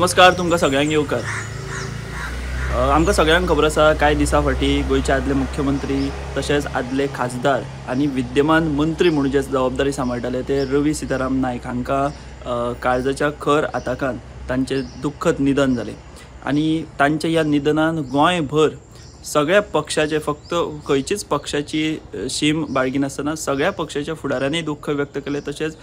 नमस्कार तुमकां सगळ्यांक येवकार। आमकां सगळ्यांक खबर आसा काय दिसा फाटीं गोंयचे आदले मुख्यमंत्री तशेंच आदले खासदार आनी विद्यमान मंत्री म्हणून जे जबाबदारी सांबाळटाले ते रवी सीताराम नायक हांकां काळजाच्या खर आताकान तांचे दुख्खद निधन जालें आनी तांच्या ह्या निधनान गोंयभर सगळ्या पक्षाचे फक्त खंयचीच पक्षाची शीम बाळगिनासतना सगळ्या पक्षाच्या फुडाऱ्यांनी दुख्ख व्यक्त केलें। तशेंच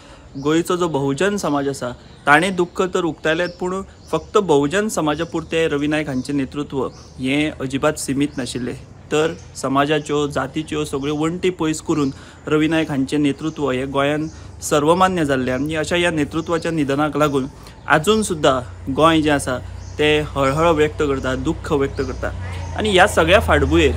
गोंयचो जो बहुजन समाज आसा ताणें दुख्ख तर उक्तायलेंच, पूण फक्त बहुजन समाजा पुरते रवी नायक हांचें नेतृत्व हें अजिबात सीमित नाशिल्लें, तर समाजाच्यो जातीच्यो सगळ्यो वण्टी पयस करून रवी नायक हांचें नेतृत्व हें गोंयान सर्वमान्य जाल्लें। आनी अशा ह्या नेतृत्वाच्या निधनाक लागून आजून सुद्दां गोंय जें आसा ते हळहळ व्यक्त करता, दुख्ख व्यक्त करता। आनी ह्या सगळ्या फाटभुंयेर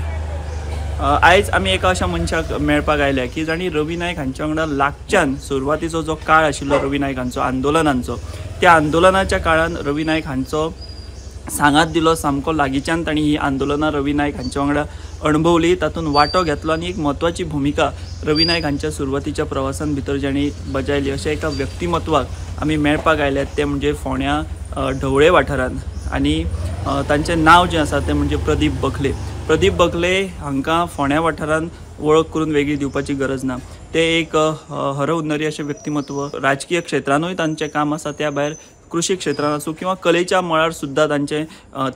आयज आमी एका अशा मनशाक मेळपाक आयल्या की जाणी रवी नायक हांच्या वांगडा लागच्यान सुरवातीचो जो काळ आशिल्लो रवी नायक हांचो आंदोलनांचो, त्या आंदोलनाच्या काळान रवी नायक हांचो सांगात दिलो, सामको लागींच्यान तांणी ही आंदोलनां रवी नायक हांच्या वांगडा अणभवली, तातूंत वांटो घेतलो आनी एक म्हत्वाची भुमिका रवी नायक हांच्या सुरवातीच्या प्रवासान भितर जाणी बजायली। अशें एका व्यक्तिमत्वाक आमी मेळपाक आयल्यात, ते म्हणजे फोंड्या ढवळे वाठारांत, आनी तांचें नांव जें आसा तें म्हणजे प्रदीप बखले। प्रदीप बखले हांकां फोंड्या वाठारांत वळख करून वेगळी दिवपाची गरज ना। ते एक हरहुन्नरी अशें व्यक्तिमत्व, राजकीय क्षेत्रानूय तांचें काम आसा, त्या भायर कृषी क्षेत्रान आसूं किंवा कलेच्या मळार सुद्दां तांचें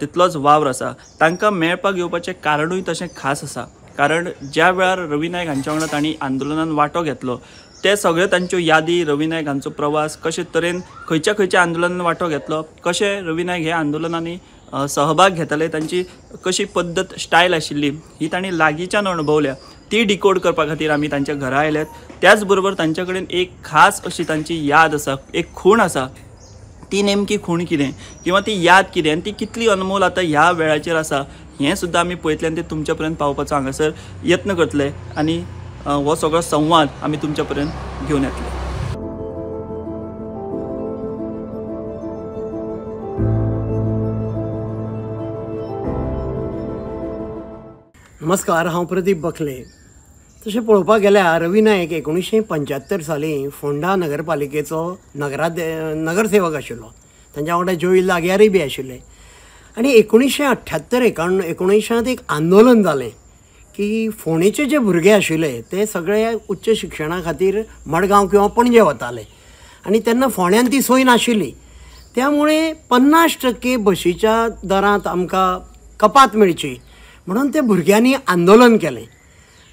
तितलोच वावर आसा। तांकां मेळपाक येवपाचें कारणूय तशें खास आसा, कारण ज्या वेळार रवी नायक हांच्या वांगडा तांणी आंदोलनान वांटो घेतलो ते सगळ्यो तांच्यो यादी, रवी नायक हांचो प्रवास, कशे तरेन खंयच्या आंदोलनान वांटो घेतलो, कशे रवी नायक हे आंदोलनांनी सहभाग घेताले, तांची कशी पद्दत स्टायल आशिल्ली ही तांणी लागींच्यान अणभवल्या। ती डिकोड करपा खातीर आमी तांच्या घरा आयल्यात। त्याच बरोबर तांच्या कडेन एक खास अशी तांची याद आसा, एक खूण आसा। ती नेमकी खूण कितें किंवा ती याद कितें आनी ती कितली अनमोल आतां ह्या वेळाचेर आसा हें सुद्दां आमी पळयतले, ते तुमच्या पर्यंत पावपाचो हांगासर यत्न करतले आनी हो सगळो संवाद आमी तुमच्या पर्यंत घेवन येतले। नमस्कार, हांव प्रदीप बखले। तशें पळोवपाक गेल्यार रवी नायक 1975 साली फोंडा नगरपालिकेचो नगरसेवक आशिल्लो। तांच्या वांगडा जोईल लागींय बी आशिल्ले। आनी 1978-19 एक आंदोलन जालें की फोंडेचे जे भुरगे आशिल्ले ते सगळे उच्च शिक्षणा खातीर मडगांव किंवा पणजे वताले आनी तेन्ना फोंड्यान ती सोय नाशिल्ली, त्यामुळे 50% बशीच्या दरांत आमकां कपात मेळची म्हणून ते भुरग्यांनी आंदोलन केलें।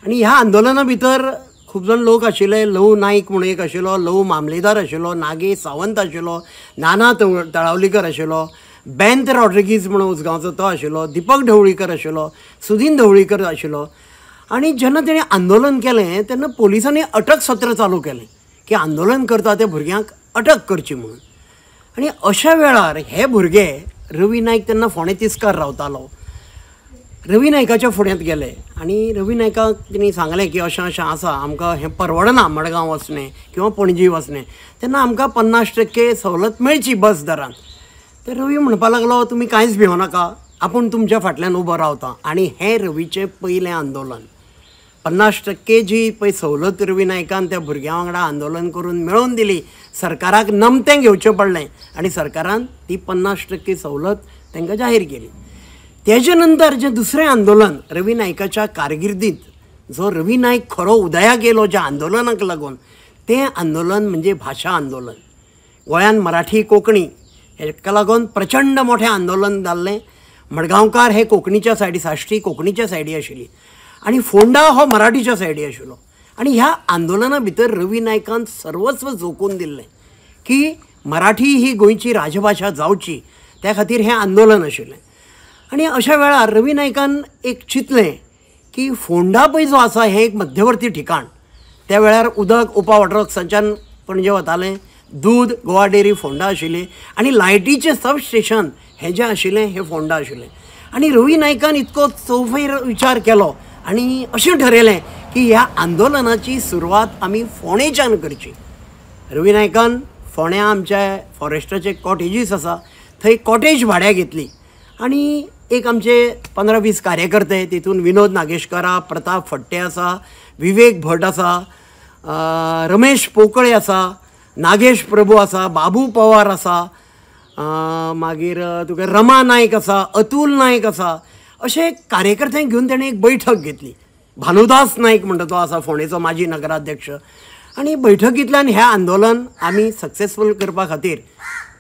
आनी ह्या आंदोलना भितर खूब जाण लोक आशिल्ले। लव नाईक म्हणून एक आशिल्लो, लव मामलेदार आशिल्लो, नागेश सावंत आशिल्लो, नाना तळावलीकर आशिल्लो, बेंत रॉड्रिगीज म्हणून उसगांवचो तो आशिल्लो, दीपक ढवळीकर आशिल्लो, सुदीन ढवळीकर आशिल्लो। आनी जेन्ना तेणें आंदोलन केलें तेन्ना पोलिसांनी अटक सत्र चालू केलें की आंदोलन करता त्या भुरग्यांक अटक करची म्हणून। आनी अशा वेळार हे भुरगे, रवी नायक तेन्ना फोंडे तिस्कार रावतालो, रवी नायकाच्या फुड्यांत गेले आनी रवी नायकाक तेणी सांगलें की अशें अशें आसा, आमकां हें परवडना मडगांव वचणें किंवा पणजी वचणें, तेन्ना आमकां 50% सवलत मेळची बस दरान। तर रवी म्हणपाक लागलो, तुमी कांयच भिवो नाका, आपूण तुमच्या फाटल्यान उबो रावता। आनी हें रवीचें पयलें आंदोलन। 50% जी पळय सवलत रवी नायकान त्या भुरग्यां वांगडा आंदोलन करून मेळोवन दिली, सरकाराक नमतें घेवचें पडलें आनी सरकारान ती 50% सवलत तांकां जाहीर केली। तेजे नंतर जें दुसरें आंदोलन रवी नायकाच्या कारकिर्दींत, जो रवी नायक खरो उदयाक येयलो ज्या आंदोलनाक लागून, तें आंदोलन म्हणजे भाशा आंदोलन। गोंयान मराठी कोंकणी हेका लागून प्रचंड मोठें आंदोलन जाल्लें। मडगांवकार हे कोंकणीच्या सायडी, साश्टी कोंकणीच्या सायडी आशिल्ली आनी फोंडा हो मराठीच्या सायडी आशिल्लो। आनी ह्या आंदोलना भितर रवी नायकान सर्वस्व झोकून दिल्लें की मराठी ही गोंयची राजभाशा जावची, त्या खातीर हें आंदोलन आशिल्लें। आनी अशा वेळार रवी नायकान एक चिंतलें की फोंडा पळय जो आसा हें एक मध्यवर्ती ठिकाण। त्या वेळार उदक उपावॉटर संचान पणजे वतालें, दूद गोवा डेरी फोंडा आशिल्ली आनी लायटीचें सब स्टेशन हें जें आशिल्लें हें फोंडा आशिल्लें। आनी रवी नायकान इतको चौफेर विचार केलो आनी अशें ठरयलें की ह्या आंदोलनाची सुरवात आमी फोंडेच्यान करची। रवी नायकान फोंड्या आमच्या फॉरेस्टाचे कॉटेजीस आसा थंय कॉटेज भाड्याक घेतली आनी एक आमचे 15-20 कार्यकर्ते, तितून विनोद नागेशकारा, प्रताप फट्टे आसा, विवेक भट आसा, रमेश पोकळे आसा, नागेश प्रभू आसा, बाबू पवार आसा, मागीर तुका रमा नायक आसा, अतुल नायक आसा, अशे कार्यकर्त्यांक घेवन तेणें एक बैठक घेतली. भानुदास नायक म्हणटा तो आसा फोंडेचो माजी नगराध्यक्ष. आनी बैठकींतल्यान हें आंदोलन आमी सक्सेसफूल करपा खातीर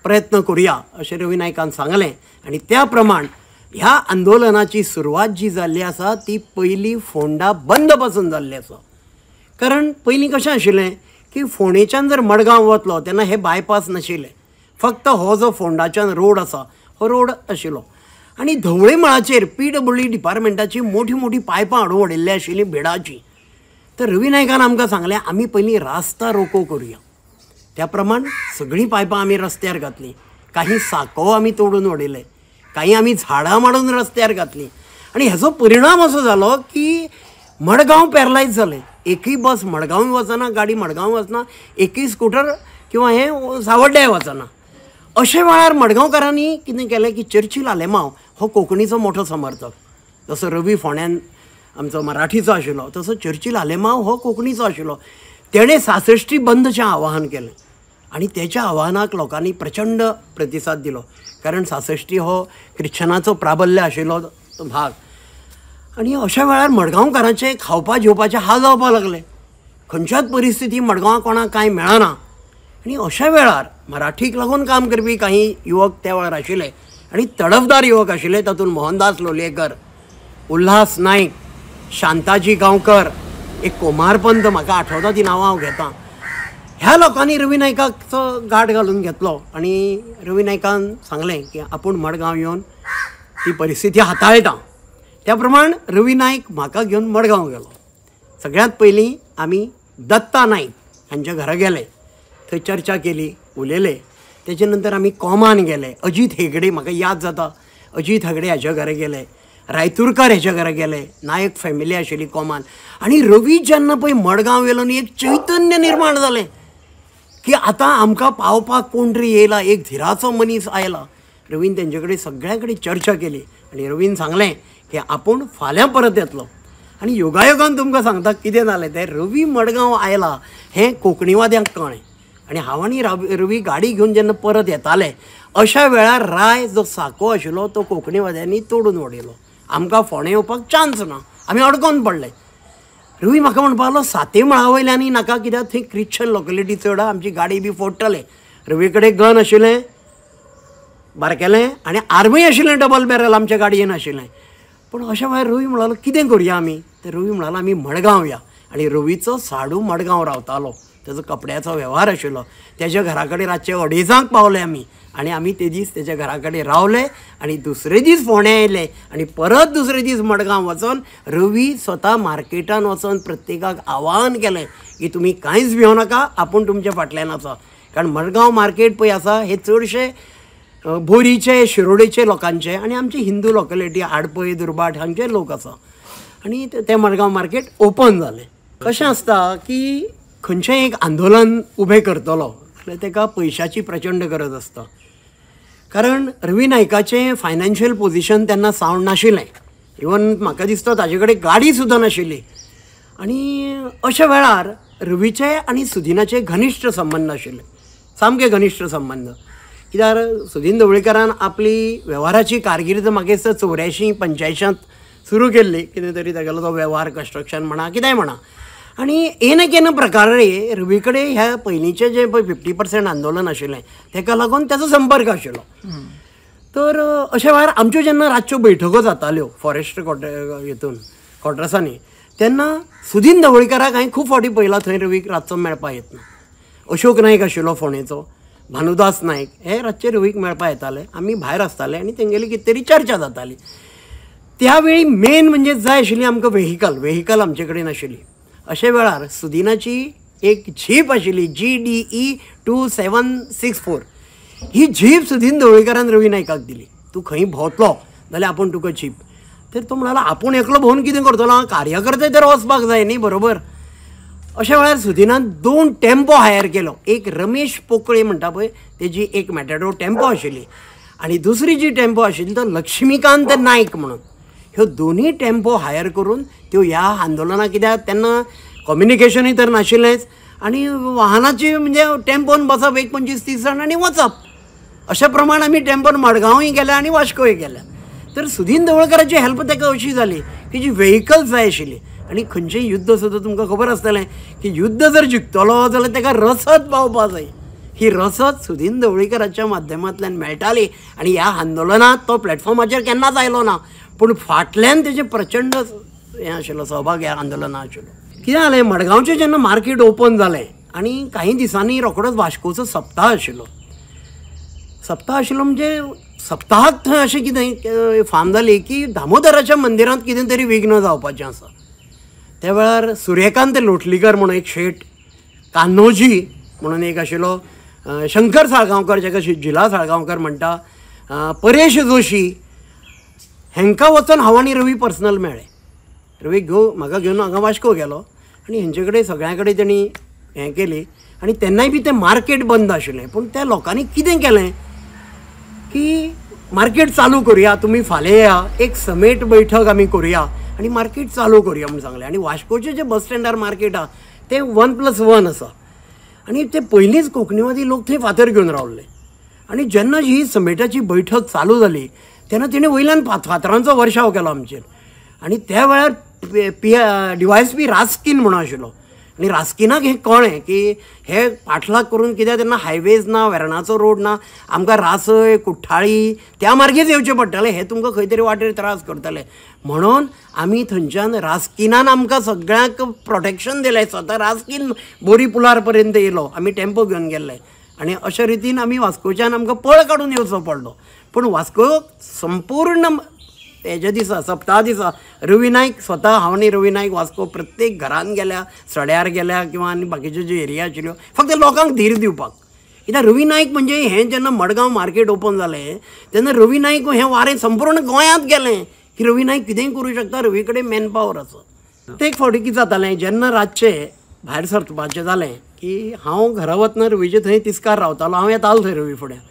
प्रयत्न करुया अशें रवी नायकान सांगलें. आनी त्या प्रमाण ह्या आंदोलनाची सुरवात जी जाल्ली आसा ती पयलीं फोंडा बंद पासून जाल्ली आसा. कारण पयलीं कशें आशिल्लें की फोंडेच्यान जर मडगांव वतलो तेन्ना हे बायपास नाशिल्ले, फक्त हो जो फोंडाच्यान रोड आसा हो रोड आशिल्लो. आनी धवळे मळाचेर PWD डिपार्टमेंटाची मोठी मोठी पायपां हाडून उडयल्ली आशिल्लीं बेडाची. तर रवी नायकान आमकां सांगलें आमी पयलीं रास्ता रोको करुया. त्या प्रमाण सगळीं पायपां आमी रस्त्यार घातलीं. काही साको आमी तोडून उडयले, काही आमी झाडां मारून रस्त्यार घातलीं. आनी हेजो परिणाम असो जालो की मडगांव पॅरलायज जालें. एकूय बस मडगांव वचना, गाडी मडगांव वचना, एकूय स्कूटर किंवा हें सावड्ड्याय वचना. अशे वेळार मडगांवकारांनी कितें केलें की चर्चिल आलेमांव हो कोंकणीचो मोठो समर्थक. जसो रवी फोंड्यान आमचो मराठीचो आशिल्लो तसो चर्चिल आलेमांव हो कोंकणीचो आशिल्लो. तेणें 66 बंदचें आवाहन केलें आनी तेच्या आवाहनाक लोकांनी प्रचंड प्रतिसाद दिलो. कारण 66 हो क्रिश्चनाचो प्राबल्य आशिल्लो भाग. आनी अशा वेळार मडगांवकारांचे खावपा जेवपाचे हाल जावपाक लागले. खंयच्याच परिस्थिती मडगांवां कोणाक कांय मेळना. आनी अशा वेळार मराठीक लागून काम करपी काही युवक त्या वेळार आशिल्ले आनी तडफदार युवक आशिल्ले. तातूंत मोहनदास लोलयेकर, उल्हास नायक, शांताजी गांवकर, एक कोमारपंत, म्हाका आठवता ती नांवां हांव घेतां. ह्या लोकांनी रवी नायकाचो गाठ घालून घेतलो आनी रवी नायकान सांगलें की आपूण मडगांव येवन ती परिस्थिती हाताळटा. त्या प्रमाण रवी नायक म्हाका घेवन मडगांव गेलो. सगळ्यांत पयलीं आमी दत्ता नायक हांच्या घरा गेले, थंय चर्चा केली, उलयले. तेजे नंतर आमी कोमान गेले. अजीत हेगडे, म्हाका याद जाता, अजीत हेगडे हाच्या घरा गेले, रायतुरकार हेच्या घरा गेले, नायक फॅमिली आशिल्ली कोमान. आनी रवी जेन्ना पळय मडगांव येयलो न्ही, एक चैतन्य निर्माण जालें की आतां आमकां पावपाक कोण तरी येयला, एक धिराचो मनीस आयला. रवीन तेंचे कडेन सगळ्या कडेन चर्चा केली आनी रवीन सांगलें की आपूण फाल्यां परत येतलो. आनी योगायोगान तुमकां सांगता कितें जालें तें, रवी मडगांव आयला हें कोंकणीवाद्यांक कळ्ळें. आनी हांव आनी रवी गाडी घेवन जेन्ना परत येताले अशा वेळार राय जो साको आशिल्लो तो कोंकणीवाद्यांनी तोडून उडयलो. आमकां फोंडें येवपाक चान्स ना, आमी अडकोन पडले. रवी म्हाका म्हणपाक लागलो 7 मळा वयल्यानी नाका, कित्याक थंय क्रिश्चन लोकेलिटी चड, आमची गाडी बी फोडटले. रवी कडेन गन आशिल्लें बारकेलें आनी आर्मी आशिल्लें डबल बॅरल आमच्या गाडयेन आशिल्लें. पूण अशा वेळार रवी म्हणलो कितें करुया आमी. तर रवी म्हणलो आमी मडगांव या. आनी रवीचो साडू मडगांव रावतालो, तेजो कपड्याचो वेव्हार आशिल्लो. तेज्या घरा कडेन रातचे 2:30 पावले आमी आनी आमी ते दीस तेज्या घरा कडेन रावले. आनी दुसरे दीस फोंड्या येयले आनी परत दुसरे दीस मडगांव वचोन रवी स्वता मार्केटान वचोन प्रत्येकाक आवाहन केलें की तुमी कांयच भिवो नाका, आपूण तुमच्या फाटल्यान आसा. कारण मडगांव मार्केट पळय आसा हे चडशे बोरीचे, शिरोडेचे लोकांचे आनी आमची हिंदू लोकेलिटी आडपय, दुर्बाट हांगचे लोक आसा. आनी तें मडगांव मार्केट ओपन जालें. कशें आसता की खंयचेंय एक आंदोलन उबें करतलो जाल्यार ताका पयशांची प्रचंड गरज आसता. कारण रवी नायकाचें फायनान्शियल पोजिशन तेन्ना सावंड नाशिल्लें. इवन म्हाका दिसता ताजे कडेन गाडी सुद्दां नाशिल्ली. आनी अशा वेळार रवीचे आनी सुदिनाचे घनिश्ट संबंद आशिल्ले, सामके घनिश्ट संबंद. कित्याक सुदीन ढवळीकरान आपली वेव्हाराची कारकिर्द म्हाका दिसता 84-85 सुरू केल्ली. कितें तरी तागेलो तो वेव्हार कन्स्ट्रक्शन म्हणा कितेंय म्हणा. आनी येन केन प्रकारे रवी कडेन ह्या पयलींचें जें पळय 50% आंदोलन आशिल्लें तेका लागून तेजो संपर्क आशिल्लो. तर अशा वेळार आमच्यो जेन्ना रातच्यो बैठको जाताल्यो फॉरेस्ट हितून क्वॉर्टर्सांनी, तेन्ना सुदीन ढवळीकाराक हांवें खूब फावटी पळयलां थंय रवीक रातचो मेळपाक येतना. अशोक नायक आशिल्लो फोंडेचो, भानुदास नायक हे रातचे रवीक मेळपाक येताले. आमी भायर आसताले आनी तेंगेली कितें तरी चर्चा जाताली. त्या वेळी मेन म्हणजे जाय आशिल्ली आमकां व्हेहिकल आमचे कडेन आशिल्ली. अशा वेळार सुदिनाची एक जीप आशिल्ली GDE 2764. ही जीप सुदीन ढवळीकरान रवी नायकाक दिली. तूं खंय भोंवतलो जाल्यार आपूण तुका जीप. तर तो म्हणाला आपूण एकलो भोंवन कितें करतलो, कार्यकर्ते तर वचपाक जाय न्ही बरोबर. अशा वेळार सुदिनान 2 टेम्पो हायर केलो. एक रमेश पोकळे म्हणटा पळय तेजी एक मॅटाडोर टेम्पो आशिल्ली आनी दुसरी जी टेम्पो आशिल्ली तो लक्ष्मीकांत नायक म्हणून. ह्यो दोनूय टेम्पो हायर करून त्यो ह्या आंदोलनाक, कित्याक तेन्ना कम्युनिकेशनूय तर नाशिल्लेंच आनी वाहनाची म्हणजे टेम्पोन बसप 25-30 जाण आनी वचप. अशा प्रमाणे आमी टेम्पोन मडगांवूय गेल्या आनी वास्कोय गेल्या. तर सुदीन ढवळकराची हेल्प ताका अशी जाली की जी व्हेहिकल्स जाय आशिल्ली. आनी खंयचेंय युद्ध सुद्दां तुमकां खबर आसतलें की युद्ध जर जिखतलो जाल्यार ताका रसद पावपा जाय. ही रसद सुदीन ढवळीकराच्या माध्यमांतल्यान मेळटाली. आनी ह्या आंदोलनात तो प्लॅटफॉर्माचेर केन्नाच आयलो ना, पूण फाटल्यान तेजे प्रचंड हें आशिल्लो, सहभाग ह्या आंदोलनात आशिल्लो. कितें जालें, मडगांवचें जेन्ना मार्केट ओपन जालें आनी काही दिसांनी रोखडोच वास्कोचो सप्ताह आशिल्लो. सप्ताह आशिल्लो म्हणजे सप्ताहाक थंय अशें कितें फाम जाली की दामोदराच्या मंदिरांत कितें तरी विघ्न जावपाचें आसा. त्या वेळार सूर्यकांत लोटलीकर म्हणून एक शेट, कान्होजी म्हणून एक आशिल्लो, शंकर साळगांवकर जाका जिला साळगांवकर म्हणटा, परेश जोशी, हेंकां वचून हांव आनी रवी पर्सनल मेळ्ळे. रवी म्हाका घेवन हांगा वास्को गेलो आनी हेंचे कडेन सगळ्यां कडेन तेणी हें केली. आनी तेन्नाय बी तें मार्केट बंद आशिल्लें. पूण त्या लोकांनी कितें केलें की मार्केट चालू करुया, तुमी फाल्यां या, एक समेट बैठक आमी करुया आनी मार्केट चालू करुया म्हणून सांगलें. आनी वास्कोचें जें बस स्टँडार मार्केट आहा तें 1+1 आसा. आनी ते पयलींच कोंकणीवादी लोक थंय फातर घेवन रावल्ले. आनी जेन्ना ही समेटाची बैठक चालू जाली तेन्ना तेणें वयल्यान फातरांचो वर्षाव केलो आमचेर. आनी त्या वेळार DYSP रास्किन म्हणून आशिल्लो. आनी रास्किनाक हें कळ्ळें की हे पाठलाग करून कित्याक तेन्ना हायवेज ना, वेर्णाचो रोड ना, आमकां रासय, कुठ्ठाळी त्या मार्गेच येवचें पडटलें, हे तुमकां खंय तरी वाटेर त्रास करतले. म्हणून आमी थंयच्यान रास्किनान आमकां सगळ्यांक प्रोटेक्शन दिलें. स्वता रास्किन बोरी पुलार पर्यंत येयलो, आमी टेम्पो घेवन गेल्ले. आनी अशे रितीन आमी वास्कोच्यान आमकां पळ काडून येवचो पडलो. पूण वास्को संपूर्ण हेज्या दिसा, सप्ताह दिसा रवी नायक, स्वता हांव आनी रवी नायक वास्को प्रत्येक घरान गेल्या, सड्यार गेल्या किंवा आनी बाकीच्यो ज्यो एरिया आशिल्ल्यो, फक्त लोकांक धीर दिवपाक. कित्याक रवी नायक म्हणजे हें जेन्ना मडगांव मार्केट ओपन जालें तेन्ना रवी नायक हें वारें संपूर्ण गोंयांत गेलें की रवी नायक कितेंय करूं शकता, रवी कडेन मॅन पावर आसा. तें एक फावटी कितें जातालें, जेन्ना रातचें भायर सरपाचें जालें की हांव घरा वतना रवीचे थंय तिस्कार रावतालो, हांव येतालो थंय रवी फुड्यान.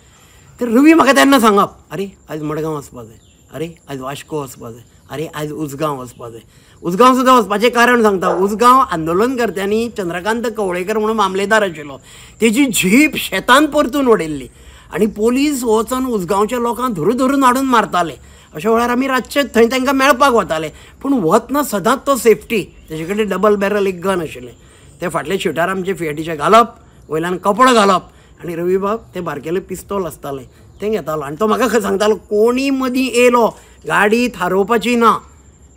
तर रवी म्हाका तेन्ना सांगप, अरे आयज मडगांव वचपा जाय, अरे आयज वास्को वचपा जाय, अरे आयज उसगांव वचपा जाय. उसगांव सुद्दां वचपाचें कारण सांगता. उसगांव आंदोलनकर्त्यांनी चंद्रकांत कवळेकर म्हणून मामलेदार आशिल्लो, तेजी जीप शेतान परतून उडयल्ली आनी पोलीस वचून उसगांवच्या लोकांक धरून हाडून मारताले. अशा वेळार आमी रातचे थंय तांकां मेळपाक वताले. पूण वतना सदांच तो सेफ्टी, तेजे कडेन डबल बॅरल एक गन आशिल्लें, ते फाटल्या शिटार आमचे फिएटीचे घालप, वयल्यान कपडो घालप आनी रवी बाब ते बारकेलें पिस्तोल आसतालें तें घेतालो. आनी तो म्हाका सांगतालो कोणी मदीं येयलो गाडी थारोवपाची ना,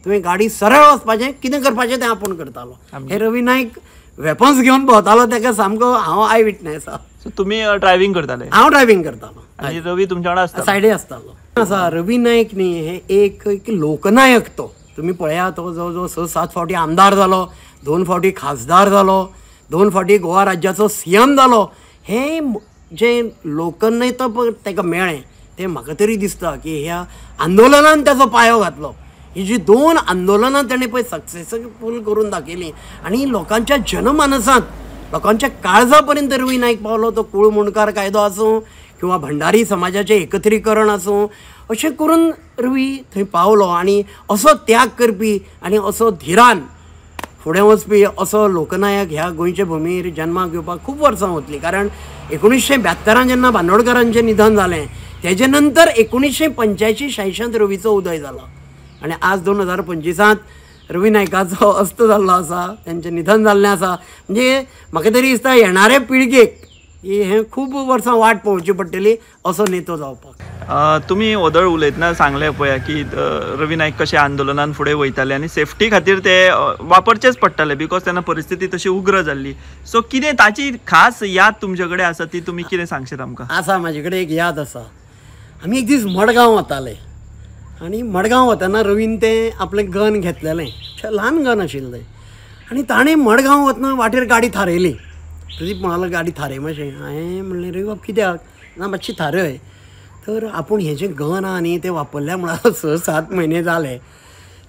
तुवें गाडी सरळ वचपाचें, कितें करपाचें तें आपूण करतालो. हे रवी नायक वेपन्स घेवन भोंवतालो, ताका सामको हांव आय विटनेस आहा. सो तुमी ड्रायव्हिंग करताले? हांव ड्रायव्हिंग करतालो आनी रवी तुमच्या वांगडा आसता? सायडीक आसतालो. आसा रवी नायक न्ही हे एक लोकनायक. तो तुमी पळया, तो जवळ जवळ 6-7 फावटी आमदार जालो, 2 फावटी खासदार जालो, 2 फावटी गोवा राज्याचो CM जालो. हे जे लोकनेता ताका मेळ्ळें तें म्हाका तरी दिसता की ह्या आंदोलनान ताचो पांयो घातलो. ही जी 2 आंदोलनां ताणें पळय सक्सेसफूल करून दाखयलीं आनी लोकांच्या जनमानसांत, लोकांच्या काळजा पर्यंत रवी नायक पावलो. तो कुळ मुणकार कायदो आसूं किंवा भंडारी समाजाचें एकत्रीकरण आसूं, अशें करून रवी थंय पावलो. आनी असो त्याग करपी आनी असो धिरान फुडें वचपी असो लोकनायक ह्या गोंयचे भुमीर जन्माक येवपाक खूब वर्सां वतलीं. कारण 1972 जेन्ना बांदोडकरांचें निधन जालें तेजे नंतर 1985-86 रवीचो उदय जालो आनी आज 2025 रवी नायकाचो अस्त जाल्लो आसा, तेंचें निधन जाल्लें आसा. म्हणजे म्हाका तरी दिसता येणाऱ्या पिळगेक हें खूब वर्सां वाट पळोवची पडटली असो नेतो जावपाक. तुमी ओदळ उलयतना सांगलें पळया की रवी नायक कशें आंदोलनान फुडें वयताले आनी सेफ्टी खातीर ते वापरचेच पडटाले बिकॉज तेन्ना परिस्थिती तशी उग्र जाल्ली. सो कितें ताची खास याद तुमचे कडेन आसा ती तुमी कितें सांगशें आमकां? आसा, म्हाजे कडेन एक याद आसा. आमी एक दीस मडगांव वताले आनी मडगांव वतना रवीन तें आपलें गन घेतलेलें, ल्हान गन आशिल्लें. आनी ताणें मडगांव वतना वाटेर गाडी थारयली. प्रदीप म्हणालो गाडी थारय मातशें. हांवें म्हणलें रे बाब कित्याक? ना मातशी थारय. तर आपूण हें जें गन आहा न्ही तें वापरल्या म्हणून 6-7 म्हयने जाले.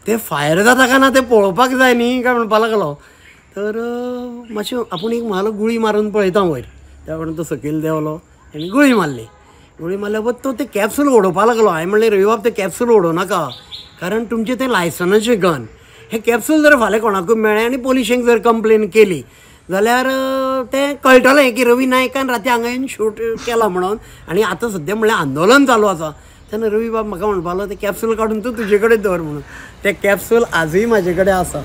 ते फायर जाता काय ना तें पळोवपाक जाय न्ही काय म्हणपा लागलो. तर मातशें आपूण एक म्हणालो गुळी मारून पळयता वयर. त्या वेळार तो सकयल देंवलो आनी गुळी मारली. गुळी मारल्या तो ते कॅप्सूल उडोवपाक लागलो. हांवें म्हणलें रवी बाब ते कॅप्सूल उडोव नाका, कारण तुमचें तें लायसनाचें गन. हे कॅप्सूल जर फाल्यां कोणाकूय मेळ्ळें आनी पोलिशेक जर कंप्लेन केली जाल्यार तें कळटलें की रवी नायकान राती हांगा येवन शूट केला म्हणून. आनी आतां सद्या म्हणल्यार आंदोलन चालू आसा तेन्ना रवी बाब म्हाका म्हणपाक लागलो तें कॅप्सूल काडून तूं तुजे कडेन दवर म्हणून. तें कॅप्सूल आजूय म्हाजे कडेन आसा.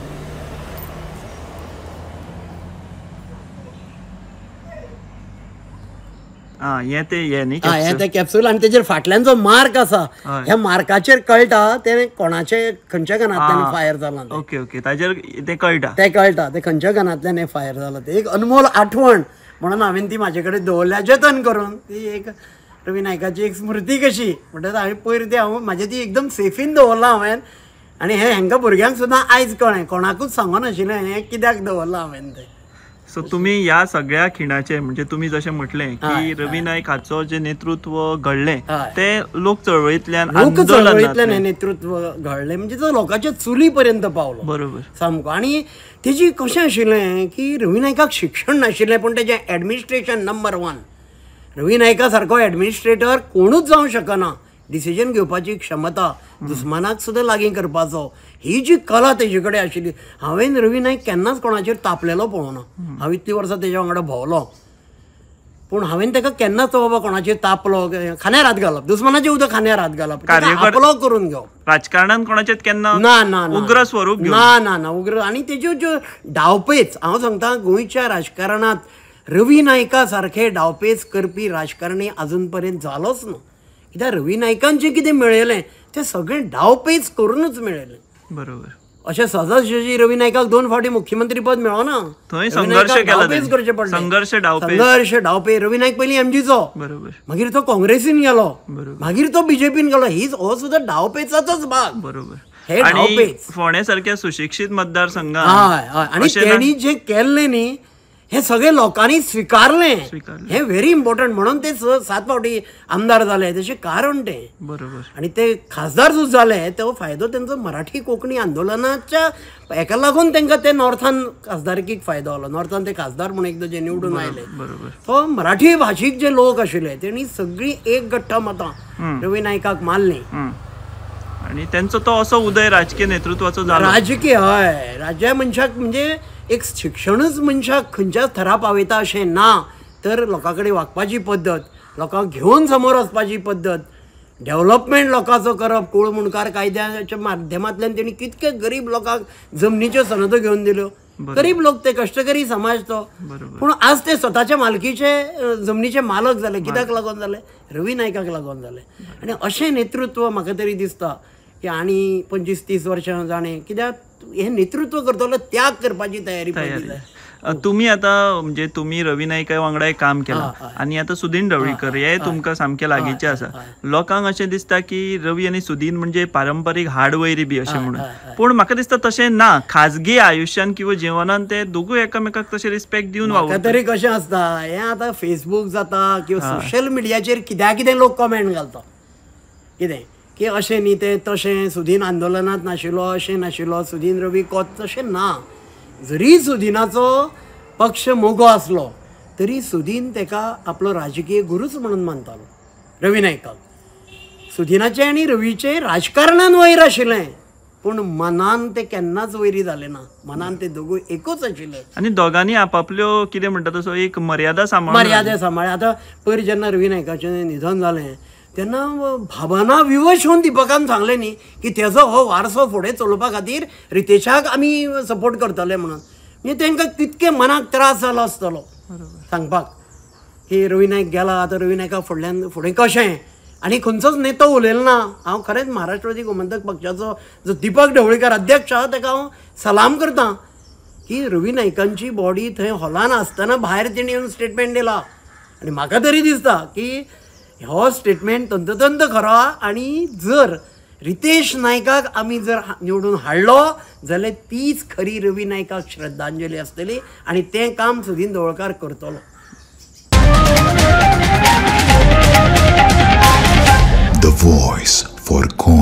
हे न्ही हें तें कॅप्सूल आनी तेजेर फाटल्यान जो मार्क आसा ह्या मार्काचेर कळटा तें कोणाचे खंयच्या गनांतल्यान फायर जालां तें. ओके ओके ताजेर तें कळटा तें खंयच्या गनांतल्यान हें फायर जालां तें एक अनमोल आठवण म्हणून हांवें ती म्हाजे कडेन दवरल्या जतन करून. ती एक रवी नायकाची एक स्मृती कशी म्हणटच हांवें पयर ती म्हाजे ती एकदम सेफीन दवरलां हांवें. आनी हें हेंका भुरग्यांक सुद्दां आयज कळ्ळें, कोणाकूच सांगनाशिल्लें हें कित्याक दवरलां हांवें तें. सो तुम्ही ह्या सगळ्या खिणाचे म्हणजे तुम्ही जशें म्हटलें की रवी नायक हाचो जे नेतृत्व घडलें ते लोक चळवळींतल्यान चळवळींतल्यान हें नेतृत्व घडलें म्हणजे तो लोकांच्या चुली पर्यंत पावलो. बरोबर सामको. आनी तेजी कशें आशिल्लें की रवी नायकाक शिक्षण नाशिल्लें पूण तेजें एडमिनिस्ट्रेशन नंबर 1. रवी नायका सारको एडमिनिस्ट्रेटर कोणूच जावंक शकना. डिसिजन घेवपाची क्षमता, दुस्मानाक सुद्दां लागीं करपाचो, ही जी कला तेजे कडेन आशिल्ली. हांवें रवी नायक केन्नाच कोणाचेर तापलेलो पळोवना. हांव इतलीं वर्सां तेज्या वांगडा भोंवलो पूण हांवें ताका केन्नाच तो बाबा कोणाचेर तापलो खांद्यार हात घालप, दुस्मानाचें उदक खांद्यार हात घालप, आपलो करून घेवप. राजकारणान कोणाचेर केन्ना ना ना उग्र स्वरूप ना ना ना उग्र. आनी तेज्यो ज्यो डावपेच हांव सांगता गोंयच्या राजकारणांत रवी नायका सारखे डावपेच करपी राजकारणी अजून पर्यंत जालोच ना. कित्याक रवी नायकान जें कितें मेळयलें तें सगळें डावपेच करूनच मेळयलें. बरोबर. अशें सहजासहजी रवी नायकाक 2 फावटी मुख्यमंत्री पद मेळोना. थंय संघर्ष केला करचे पडले. संघर्ष डावपे. रवी नायक पयलीं एमजीचो, बरोबर, मागीर तो काँग्रेसीन गेलो, बरोबर, मागीर तो बीजेपीन गेलो. हो सुद्दां डावपेचाचोच भाग. बरोबर. हे डावपेच. फोंडे सारख्या सुशिक्षीत मतदारसंघात हय हय. आनी तेणी जें केल्लें न्ही हे सगळे लोकांनी स्विकारलें. हे व्हेरी इम्पॉर्टंट. म्हणून ते 7 फावटी आमदार जाले तेजें कारण तें. बरोबर. आनी ते खासदार जो जाले तो फायदो तेंचो मराठी कोंकणी आंदोलनाच्या हेका लागून तांकां ते नॉर्थान खासदारकीक फायदो जालो. नॉर्थान ते खासदार म्हणून एकदां जे निवडून आयले तो मराठी भाशीक जे लोक आशिल्ले तेणी सगळीं एक गठ्ठा मतां रवी नायकाक मारलीं. आणि त्यांचो तो असो उदय राजकीय नेतृत्वाचो जालो. राजकीय हय. राज्या मनशाक म्हणजे एक शिक्षणच मनशाक खंयच्याच थरा पावयता अशें ना, तर लोकां कडेन वागपाची पद्दत, लोकांक घेवन समोर वचपाची पद्दत, डेव्हलपमेंट लोकांचो करप. कूळ मुणकार कायद्याच्या माध्यमांतल्यान तेणी कितके गरीब लोकांक जमनीच्यो सनदो घेवन दिल्यो. गरीब लोक ते कश्टकरी समाज तो. पूण आज ते स्वताच्या मालकीचे जमनीचे मालक जाले. कित्याक लागून जाले? रवी नायकाक लागून जाले. आनी अशें नेतृत्व म्हाका तरी दिसता की आनी 25-30 वर्सां जाणें. कित्याक हे नेतृत्व करतलो त्याग करपाची तयारी पयली जाय. तुम्ही आता म्हणजे तुम्ही रवी नायका वांगडा काम केला आणि आता सुदीन ढवळीकर हे तुमकां सामके लागींचे आसा. लोकांक अशें दिसता की रवी आनी सुदीन म्हणजे पारंपारीक हाडवैरी बी अशें म्हणून, पूण म्हाका दिसता तशें ना. खाजगी आयुश्यान किंवा जिवनान ते दोगूय एकामेकाक तशें रिस्पेक्ट दिवन वावरतात. तरी कशें आसता हें आतां फेसबूक जाता किंवा सोशल मिडियाचेर कित्याक कितें लोक कमेंट घालता कितें की अशें न्ही तें तशें, सुदीन आंदोलनांत नाशिल्लो, अशें नाशिल्लो, सुदीन रवी कोत, तशें ना. जरी सुदीनाचो पक्ष मोगो आसलो तरी सुदीन तेका आपलो राजकीय गुरूच म्हणून मानतालो रवी नायकाक. सुदीनाचे आनी रवीचे राजकारणान वयर आशिल्लें पूण मनान ते केन्नाच वैरी जाले ना. मनान ते दोगूय एकूच आशिल्ले. आनी दोगांनी आपापल्यो कितें म्हणटा तसो एक मर्यादा सांबाळ्ळी. आतां पयर जेन्ना रवी नायकाचें निधन जालें तेन्ना भावना विवश होवन दिपकान सांगलें न्ही की तेजो हो वारसो फुडें चलोवपा खातीर रितेशाक आमी सपोर्ट करतले म्हणून. म्हणजे तांकां कितके मनाक त्रास जालो आसतलो सांगपाक की रवी नायक गेला. आतां रवी नायका फुडें कशें आनी खंयचोच नेतो उलयलो ना. हांव खरेंच महाराष्ट्रवादी गोमंतक पक्षाचो जो दीपक ढवळीकर अध्यक्ष आहा ताका हांव सलाम करतां की रवी नायकांची बॉडी थंय हॉलान आसतना भायर तेणी येवन स्टेटमेंट दिला. आनी म्हाका तरी दिसता की हो स्टेटमेंट तंतोतंत खरो. आनी जर रितेश नायकाक आमी जर निवडून हाडलो जाल्यार तीच खरी रवी नायकाक श्रद्धांजली आसतली आनी तें काम सुदीन ढवळकार करतलो. The voice for Con.